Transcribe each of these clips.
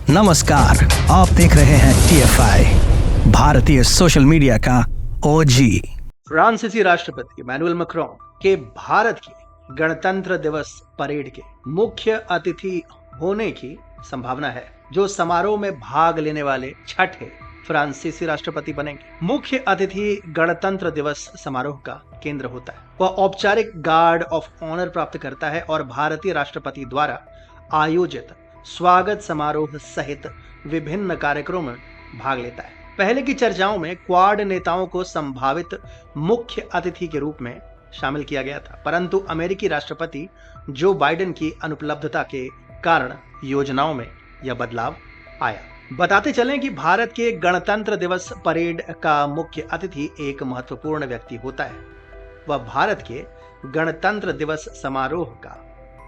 नमस्कार, आप देख रहे हैं TFI, भारतीय सोशल मीडिया का ओजी। फ्रांसीसी राष्ट्रपति इमैनुअल मैक्रोन के भारत की गणतंत्र दिवस परेड के मुख्य अतिथि होने की संभावना है, जो समारोह में भाग लेने वाले छठे फ्रांसीसी राष्ट्रपति बनेंगे। मुख्य अतिथि गणतंत्र दिवस समारोह का केंद्र होता है। वह औपचारिक गार्ड ऑफ ऑनर प्राप्त करता है और भारतीय राष्ट्रपति द्वारा आयोजित स्वागत समारोह सहित विभिन्न कार्यक्रमों में भाग लेता है। पहले की चर्चाओं में क्वाड नेताओं को संभावित मुख्य अतिथि के रूप में शामिल किया गया था, परंतु अमेरिकी राष्ट्रपति जो बाइडेन की अनुपलब्धता के कारण योजनाओं में यह बदलाव आया। बताते चलें कि भारत के गणतंत्र दिवस परेड का मुख्य अतिथि एक महत्वपूर्ण व्यक्ति होता है। वह भारत के गणतंत्र दिवस समारोह का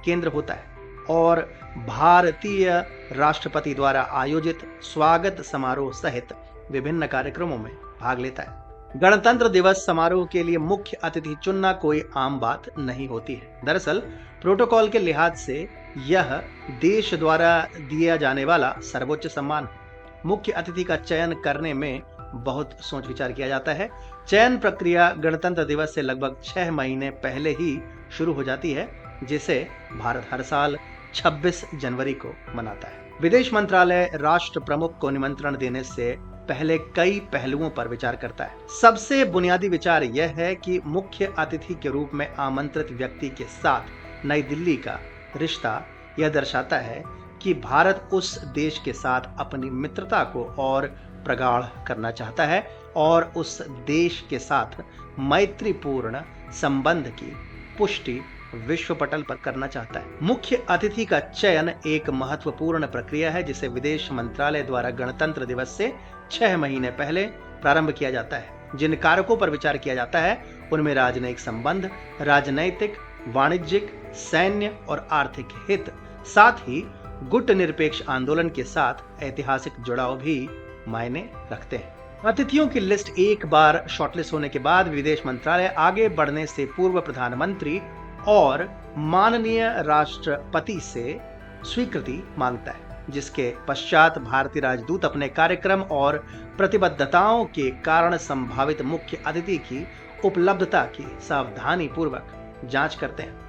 केंद्र होता है और भारतीय राष्ट्रपति द्वारा आयोजित स्वागत समारोह सहित विभिन्न कार्यक्रमों में भाग लेता है। गणतंत्र दिवस समारोह के लिए मुख्य अतिथि चुनना कोई आम बात नहीं होती है। दरअसल प्रोटोकॉल के लिहाज से यह देश द्वारा दिया जाने वाला सर्वोच्च सम्मान है। मुख्य अतिथि का चयन करने में बहुत सोच विचार किया जाता है। चयन प्रक्रिया गणतंत्र दिवस से लगभग 6 महीने पहले ही शुरू हो जाती है, जिसे भारत हर साल 26 जनवरी को मनाता है। विदेश मंत्रालय राष्ट्र प्रमुख को निमंत्रण देने से पहले कई पहलुओं पर विचार करता है। सबसे बुनियादी विचार यह है कि मुख्य अतिथि के रूप में आमंत्रित व्यक्ति के साथ नई दिल्ली का रिश्ता यह दर्शाता है कि भारत उस देश के साथ अपनी मित्रता को और प्रगाढ़ करना चाहता है और उस देश के साथ मैत्रीपूर्ण संबंध की पुष्टि विश्व पटल पर करना चाहता है। मुख्य अतिथि का चयन एक महत्वपूर्ण प्रक्रिया है, जिसे विदेश मंत्रालय द्वारा गणतंत्र दिवस से 6 महीने पहले प्रारंभ किया जाता है। जिन कारकों पर विचार किया जाता है उनमें राजनयिक संबंध, राजनैतिक, वाणिज्यिक, सैन्य और आर्थिक हित, साथ ही गुट निरपेक्ष आंदोलन के साथ ऐतिहासिक जुड़ाव भी मायने रखते हैं। अतिथियों की लिस्ट एक बार शॉर्टलिस्ट होने के बाद विदेश मंत्रालय आगे बढ़ने से पूर्व प्रधानमंत्री और माननीय राष्ट्रपति से स्वीकृति मांगता है, जिसके पश्चात भारतीय राजदूत अपने कार्यक्रम और प्रतिबद्धताओं के कारण संभावित मुख्य अतिथि की उपलब्धता की सावधानी पूर्वक जांच करते हैं।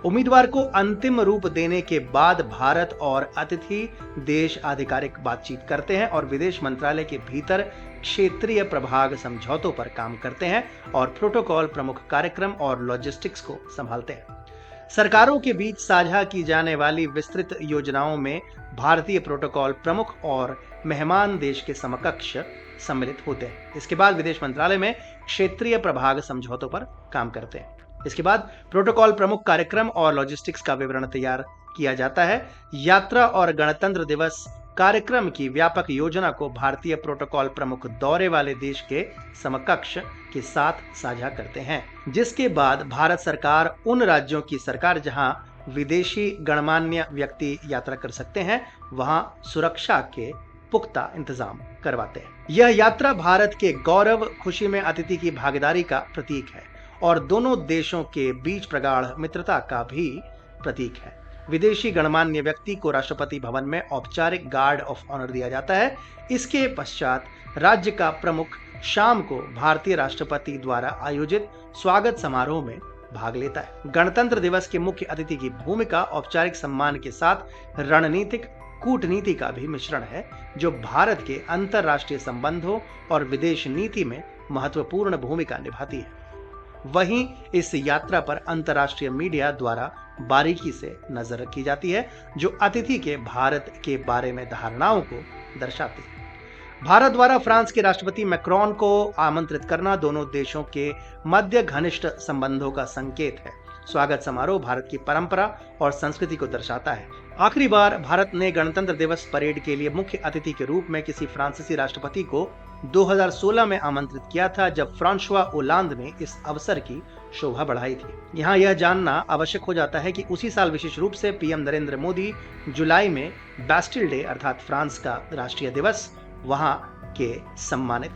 उम्मीदवार को अंतिम रूप देने के बाद भारत और अतिथि देश आधिकारिक बातचीत करते हैं और विदेश मंत्रालय के भीतर क्षेत्रीय प्रभाग समझौतों पर काम करते हैं और प्रोटोकॉल प्रमुख कार्यक्रम और लॉजिस्टिक्स को संभालते हैं। सरकारों के बीच साझा की जाने वाली विस्तृत योजनाओं में भारतीय प्रोटोकॉल प्रमुख और मेहमान देश के समकक्ष सम्मिलित होते हैं। इसके बाद विदेश मंत्रालय में क्षेत्रीय प्रभाग समझौतों पर काम करते हैं। इसके बाद प्रोटोकॉल प्रमुख कार्यक्रम और लॉजिस्टिक्स का विवरण तैयार किया जाता है। यात्रा और गणतंत्र दिवस कार्यक्रम की व्यापक योजना को भारतीय प्रोटोकॉल प्रमुख दौरे वाले देश के समकक्ष के साथ साझा करते हैं, जिसके बाद भारत सरकार उन राज्यों की सरकार जहां विदेशी गणमान्य व्यक्ति यात्रा कर सकते हैं, वहां सुरक्षा के पुख्ता इंतजाम करवाते हैं। यह यात्रा भारत के गौरव, खुशी में अतिथि की भागीदारी का प्रतीक है और दोनों देशों के बीच प्रगाढ़ मित्रता का भी प्रतीक है। विदेशी गणमान्य व्यक्ति को राष्ट्रपति भवन में औपचारिक गार्ड ऑफ ऑनर दिया जाता है। इसके पश्चात राज्य का प्रमुख शाम को भारतीय राष्ट्रपति द्वारा आयोजित स्वागत समारोह में भाग लेता है। गणतंत्र दिवस के मुख्य अतिथि की भूमिका औपचारिक सम्मान के साथ रणनीतिक कूटनीति का भी मिश्रण है, जो भारत के अंतरराष्ट्रीय संबंधों और विदेश नीति में महत्वपूर्ण भूमिका निभाती है। वहीं इस यात्रा पर अंतर्राष्ट्रीय मीडिया द्वारा बारीकी से नजर रखी जाती है, जो अतिथि के भारत के बारे में धारणाओं को दर्शाती है। भारत द्वारा फ्रांस के राष्ट्रपति मैक्रोन को आमंत्रित करना दोनों देशों के मध्य घनिष्ठ संबंधों का संकेत है। स्वागत समारोह भारत की परंपरा और संस्कृति को दर्शाता है। आखिरी बार भारत ने गणतंत्र दिवस परेड के लिए मुख्य अतिथि के रूप में किसी फ्रांसीसी राष्ट्रपति को 2016 में आमंत्रित किया था, जब फ्रांसवा ओलांद ने इस अवसर की शोभा बढ़ाई थी। यहाँ यह जानना आवश्यक हो जाता है कि उसी साल विशेष रूप से पीएम नरेंद्र मोदी जुलाई में बैस्टिल डे अर्थात फ्रांस का राष्ट्रीय दिवस वहां के सम्मानित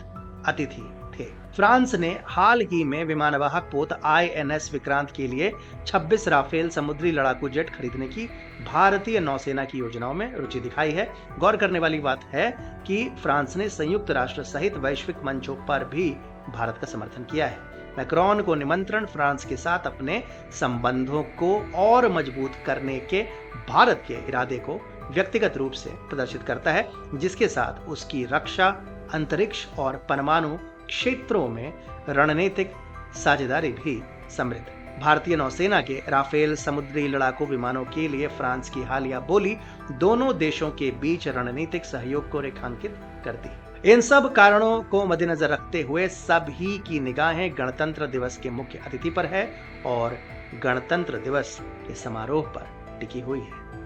अतिथि थे। फ्रांस ने हाल ही में विमानवाहक पोत INS विक्रांत के लिए 26 राफेल समुद्री लड़ाकू जेट खरीदने की भारतीय नौसेना की योजनाओं में रुचि दिखाई है। गौर करने वाली बात है कि फ्रांस ने संयुक्त राष्ट्र सहित वैश्विक मंचों पर भी भारत का समर्थन किया है। मैक्रोन को निमंत्रण फ्रांस के साथ अपने संबंधों को और मजबूत करने के भारत के इरादे को व्यक्तिगत रूप से प्रदर्शित करता है, जिसके साथ उसकी रक्षा, अंतरिक्ष और परमाणु क्षेत्रों में रणनीतिक साझेदारी भी समृद्ध। भारतीय नौसेना के राफेल समुद्री लड़ाकू विमानों के लिए फ्रांस की हालिया बोली दोनों देशों के बीच रणनीतिक सहयोग को रेखांकित करती है। इन सब कारणों को मद्देनजर रखते हुए सभी की निगाहें गणतंत्र दिवस के मुख्य अतिथि पर है और गणतंत्र दिवस के समारोह पर टिकी हुई है।